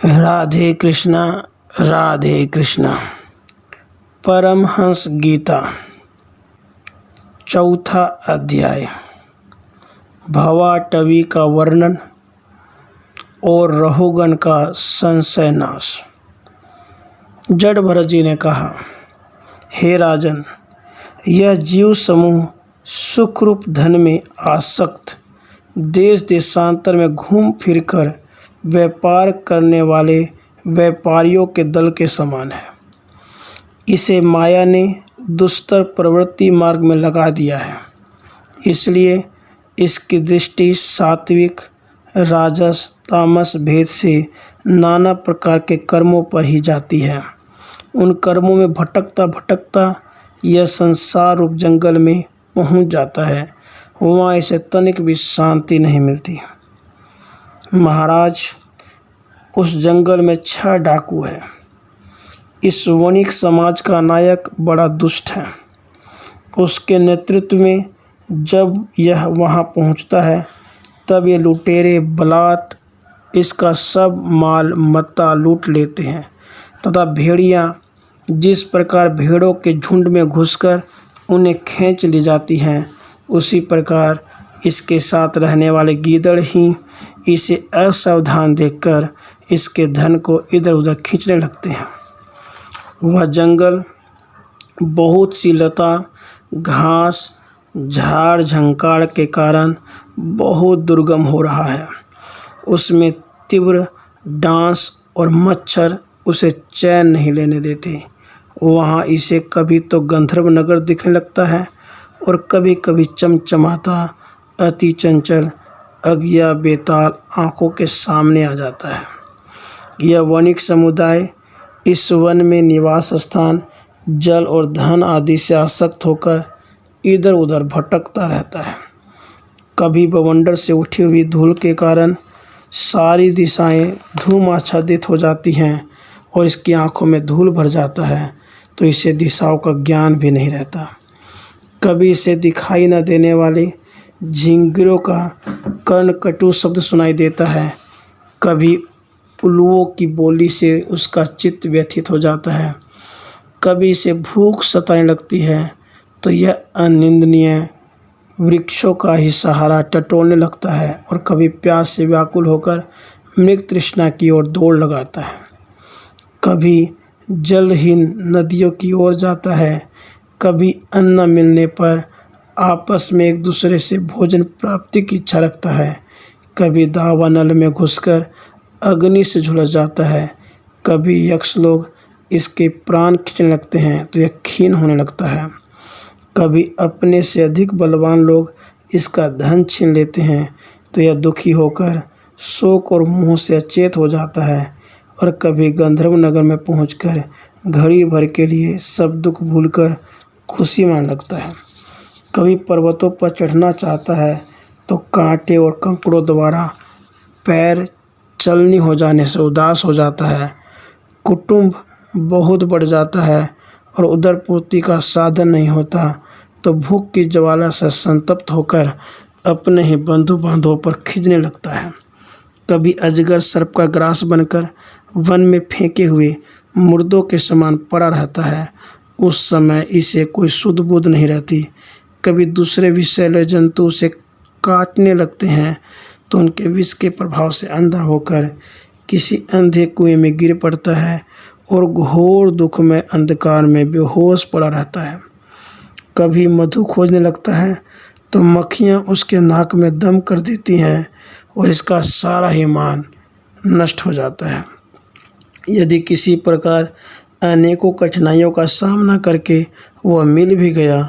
राधे कृष्णा राधे कृष्णा। परमहंस गीता चौथा अध्याय भवाटवी का वर्णन और रहुगण का संशय नाश। जड़ भरत जी ने कहा, हे राजन, यह जीव समूह सुखरूप धन में आसक्त देश देशांतर में घूम फिरकर व्यापार करने वाले व्यापारियों के दल के समान है। इसे माया ने दुस्तर प्रवृत्ति मार्ग में लगा दिया है, इसलिए इसकी दृष्टि सात्विक राजस तामस भेद से नाना प्रकार के कर्मों पर ही जाती है। उन कर्मों में भटकता भटकता यह संसार रूप जंगल में पहुंच जाता है। वहाँ इसे तनिक भी शांति नहीं मिलती। महाराज, उस जंगल में 6 डाकू है। इस वणिक समाज का नायक बड़ा दुष्ट है। उसके नेतृत्व में जब यह वहां पहुंचता है तब ये लुटेरे बलात् इसका सब माल मत्ता लूट लेते हैं तथा भेड़ियां जिस प्रकार भेड़ों के झुंड में घुसकर उन्हें खींच ली जाती हैं, उसी प्रकार इसके साथ रहने वाले गीदड़ ही इसे असावधान देखकर इसके धन को इधर उधर खींचने लगते हैं। वह जंगल बहुत सी लता घास झाड़ झंकार के कारण बहुत दुर्गम हो रहा है। उसमें तीव्र डांस और मच्छर उसे चैन नहीं लेने देते। वहाँ इसे कभी तो गंधर्व नगर दिखने लगता है और कभी कभी चमचमाता अति चंचल अज्ञा बेताल आँखों के सामने आ जाता है। यह वणिक समुदाय इस वन में निवास स्थान जल और धन आदि से आसक्त होकर इधर उधर भटकता रहता है। कभी बवंडर से उठी हुई धूल के कारण सारी दिशाएं धूम आच्छादित हो जाती हैं और इसकी आंखों में धूल भर जाता है तो इसे दिशाओं का ज्ञान भी नहीं रहता। कभी इसे दिखाई न देने वाले झिंगुरों का कर्णकटु शब्द सुनाई देता है। कभी उल्लुओं की बोली से उसका चित्त व्यथित हो जाता है। कभी इसे भूख सताने लगती है तो यह अनिंदनीय वृक्षों का ही सहारा टटोलने लगता है और कभी प्यास से व्याकुल होकर मृग तृष्णा की ओर दौड़ लगाता है। कभी जलहीन नदियों की ओर जाता है। कभी अन्न मिलने पर आपस में एक दूसरे से भोजन प्राप्ति की इच्छा रखता है। कभी दावानल में घुसकर अग्नि से झुलस जाता है। कभी यक्ष लोग इसके प्राण खींचने लगते हैं तो यह क्षीण होने लगता है। कभी अपने से अधिक बलवान लोग इसका धन छीन लेते हैं तो यह दुखी होकर शोक और मोह से अचेत हो जाता है और कभी गंधर्व नगर में पहुंचकर घड़ी भर के लिए सब दुख भूलकर खुशी मान लगता है। कभी पर्वतों पर चढ़ना चाहता है तो कांटे और कंकड़ों द्वारा पैर चलनी हो जाने से उदास हो जाता है। कुटुंब बहुत बढ़ जाता है और उदर पूर्ति का साधन नहीं होता तो भूख की ज्वाला से संतप्त होकर अपने ही बंधु बांधवों पर खींचने लगता है। कभी अजगर सर्प का ग्रास बनकर वन में फेंके हुए मुर्दों के समान पड़ा रहता है। उस समय इसे कोई सुध बुध नहीं रहती। कभी दूसरे विषैले जंतु उसे काटने लगते हैं तो उनके विष के प्रभाव से अंधा होकर किसी अंधे कुएं में गिर पड़ता है और घोर दुख में अंधकार में बेहोश पड़ा रहता है। कभी मधु खोजने लगता है तो मक्खियाँ उसके नाक में दम कर देती हैं और इसका सारा ही मान नष्ट हो जाता है। यदि किसी प्रकार अनेकों कठिनाइयों का सामना करके वह मिल भी गया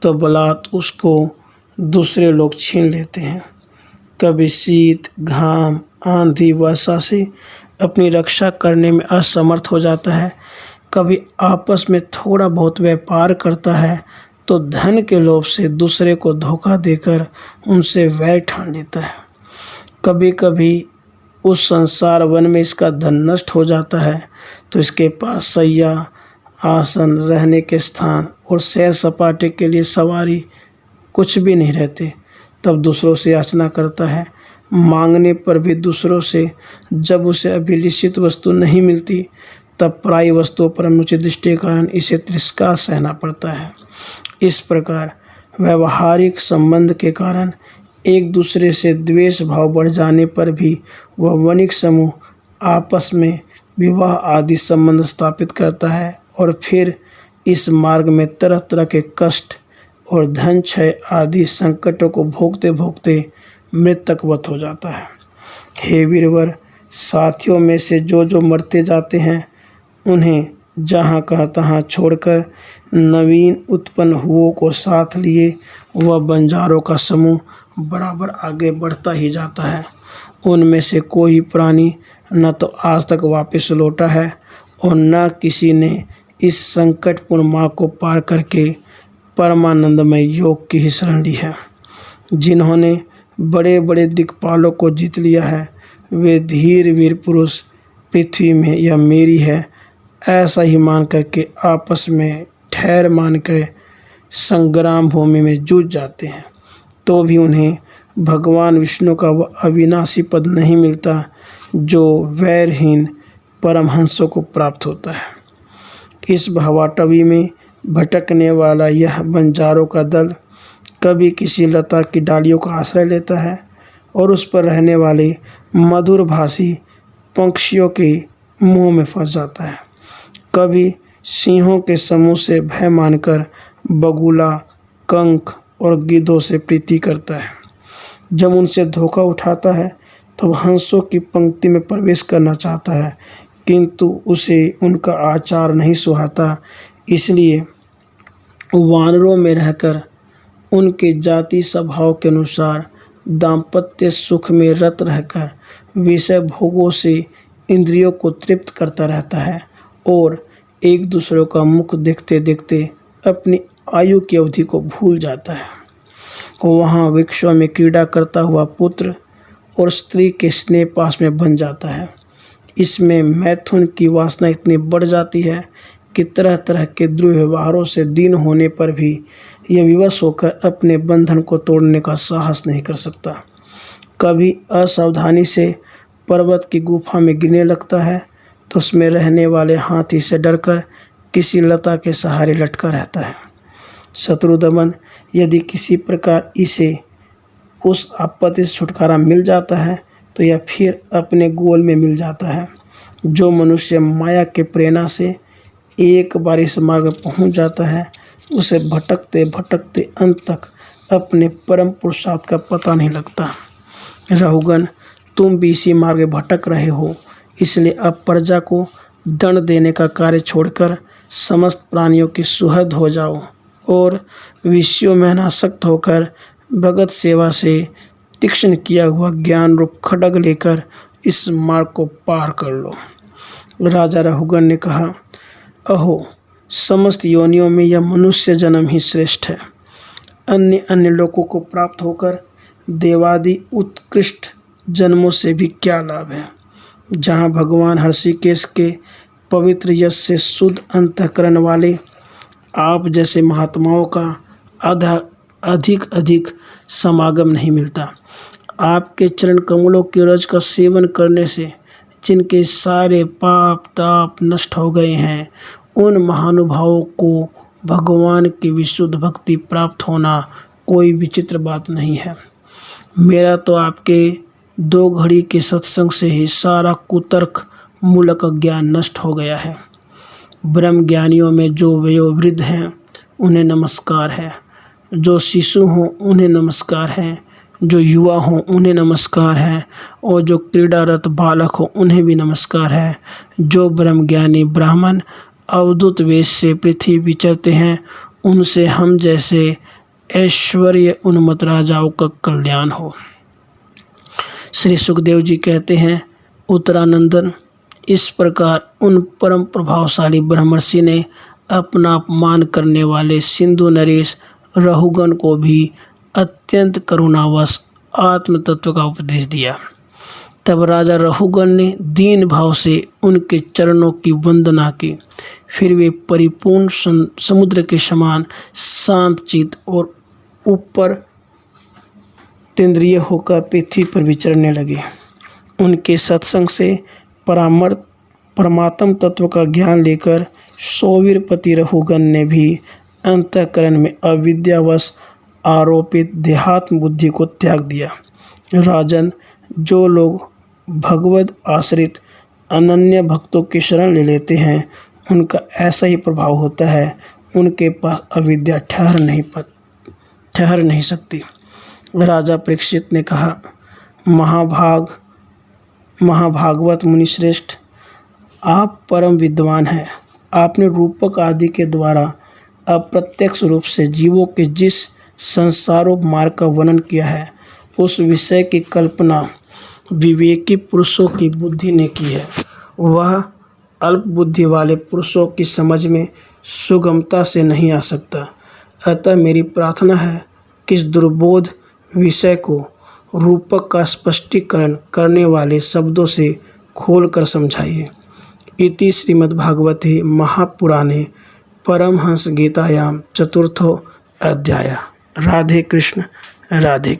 तो बलात् उसको दूसरे लोग छीन लेते हैं। कभी शीत घाम आंधी वर्षा से अपनी रक्षा करने में असमर्थ हो जाता है। कभी आपस में थोड़ा बहुत व्यापार करता है तो धन के लोभ से दूसरे को धोखा देकर उनसे वैर ठान लेता है। कभी कभी उस संसार वन में इसका धन नष्ट हो जाता है तो इसके पास सैया आसन रहने के स्थान और सैर सपाटे के लिए सवारी कुछ भी नहीं रहते। तब दूसरों से याचना करता है, मांगने पर भी दूसरों से जब उसे अभिलषित वस्तु नहीं मिलती तब पराई वस्तुओं पर अनुचित दृष्टि के कारण इसे तिरस्कार सहना पड़ता है। इस प्रकार व्यवहारिक संबंध के कारण एक दूसरे से द्वेष भाव बढ़ जाने पर भी वह वणिक समूह आपस में विवाह आदि संबंध स्थापित करता है और फिर इस मार्ग में तरह तरह के कष्ट और धन क्षय आदि संकटों को भोगते भोगते मृतकवत हो जाता है। हे वीरवर, साथियों में से जो मरते जाते हैं उन्हें जहाँ कहाँ तहाँ छोड़कर नवीन उत्पन्न हुओं को साथ लिए वह बंजारों का समूह बराबर आगे बढ़ता ही जाता है। उनमें से कोई प्राणी न तो आज तक वापस लौटा है और न किसी ने इस संकटपूर्ण मार्ग को पार करके परमानंदमय योग की ही शरण ली है। जिन्होंने बड़े बड़े दिक्पालों को जीत लिया है वे धीर वीर पुरुष पृथ्वी में यह मेरी है ऐसा ही मान करके आपस में ठहर मान कर संग्राम भूमि में जूझ जाते हैं तो भी उन्हें भगवान विष्णु का वह अविनाशी पद नहीं मिलता जो वैरहीन परमहंसों को प्राप्त होता है। इस भवाटवी में भटकने वाला यह बंजारों का दल कभी किसी लता की डालियों का आश्रय लेता है और उस पर रहने वाले मधुर भाषी पंक्षियों के मुंह में फंस जाता है। कभी सिंहों के समूह से भय मानकर बगुला, कंक और गिद्धों से प्रीति करता है। जब उनसे धोखा उठाता है तब हंसों की पंक्ति में प्रवेश करना चाहता है किंतु उसे उनका आचार नहीं सुहाता, इसलिए वानरों में रहकर उनके जाति स्वभाव के अनुसार दाम्पत्य सुख में रत रहकर विषय भोगों से इंद्रियों को तृप्त करता रहता है और एक दूसरे का मुख देखते देखते अपनी आयु की अवधि को भूल जाता है। वहाँ वृक्षों में क्रीड़ा करता हुआ पुत्र और स्त्री के स्नेह पास में बन जाता है। इसमें मैथुन की वासना इतनी बढ़ जाती है कि तरह तरह के दुर्व्यवहारों से दीन होने पर भी यह विवश होकर अपने बंधन को तोड़ने का साहस नहीं कर सकता। कभी असावधानी से पर्वत की गुफा में गिरने लगता है तो उसमें रहने वाले हाथी से डरकर किसी लता के सहारे लटका रहता है। शत्रुदमन यदि किसी प्रकार इसे उस आपत्ति से छुटकारा मिल जाता है तो यह फिर अपने गोल में मिल जाता है। जो मनुष्य माया के प्रेरणा से एक बार इस मार्ग पहुंच जाता है उसे भटकते भटकते अंत तक अपने परम पुरुषार्थ का पता नहीं लगता। रहुगण, तुम भी इसी मार्ग भटक रहे हो, इसलिए अब प्रजा को दंड देने का कार्य छोड़कर समस्त प्राणियों की सुहृद हो जाओ और विषयों में अनासक्त होकर भगत सेवा से तीक्ष्ण किया हुआ ज्ञान रूप खड्ग लेकर इस मार्ग को पार कर लो। राजा रहुगण ने कहा, अहो, समस्त योनियों में यह मनुष्य जन्म ही श्रेष्ठ है। अन्य अन्य लोकों को प्राप्त होकर देवादि उत्कृष्ट जन्मों से भी क्या लाभ है। जहाँ भगवान हर्षिकेश के पवित्र यश से शुद्ध अंतःकरण वाले आप जैसे महात्माओं का अधिक समागम नहीं मिलता। आपके चरण कमलों के रज का सेवन करने से जिनके सारे पाप ताप नष्ट हो गए हैं उन महानुभावों को भगवान की विशुद्ध भक्ति प्राप्त होना कोई विचित्र बात नहीं है। मेरा तो आपके 2 घड़ी के सत्संग से ही सारा कुतर्क मूलक ज्ञान नष्ट हो गया है। ब्रह्म ज्ञानियों में जो वयोवृद्ध हैं उन्हें नमस्कार है, जो शिशु हों उन्हें नमस्कार है, जो युवा हों उन्हें नमस्कार है और जो क्रीड़ारत बालक हो उन्हें भी नमस्कार है। जो ब्रह्म ज्ञानी ब्राह्मण अवधूत वेश से पृथ्वी विचरते हैं उनसे हम जैसे ऐश्वर्य उन्मत्त राजाओं का कल्याण हो। श्री सुखदेव जी कहते हैं, उत्तरानंदन, इस प्रकार उन परम प्रभावशाली ब्रह्मर्षि ने अपना अपमान करने वाले सिंधु नरेश रहुगण को भी अत्यंत करुणावश आत्म तत्व का उपदेश दिया। तब राजा रहुगण ने दीन भाव से उनके चरणों की वंदना की। फिर वे परिपूर्ण समुद्र के समान शांत चित्त और ऊपर जितेंद्रिय होकर पृथ्वी पर विचरने लगे। उनके सत्संग से परमात्म तत्व का ज्ञान लेकर सौवीरपति रहुगण ने भी अंतःकरण में अविद्यावश आरोपित देहात्म बुद्धि को त्याग दिया। राजन, जो लोग भगवद आश्रित अनन्य भक्तों की शरण ले लेते हैं उनका ऐसा ही प्रभाव होता है। उनके पास अविद्या ठहर नहीं सकती। राजा परीक्षित ने कहा, महाभागवत मुनिश्रेष्ठ, आप परम विद्वान हैं। आपने रूपक आदि के द्वारा अप्रत्यक्ष रूप से जीवों के जिस संसारों मार्ग का वर्णन किया है उस विषय की कल्पना विवेकी पुरुषों की बुद्धि ने की है। वह अल्प बुद्धि वाले पुरुषों की समझ में सुगमता से नहीं आ सकता। अतः मेरी प्रार्थना है कि इस दुर्बोध विषय को रूपक का स्पष्टीकरण करने वाले शब्दों से खोलकर समझाइए। इति श्रीमद्भागवते महापुराणे परमहंस गीतायां चतुर्थो अध्याय। राधे कृष्ण राधे।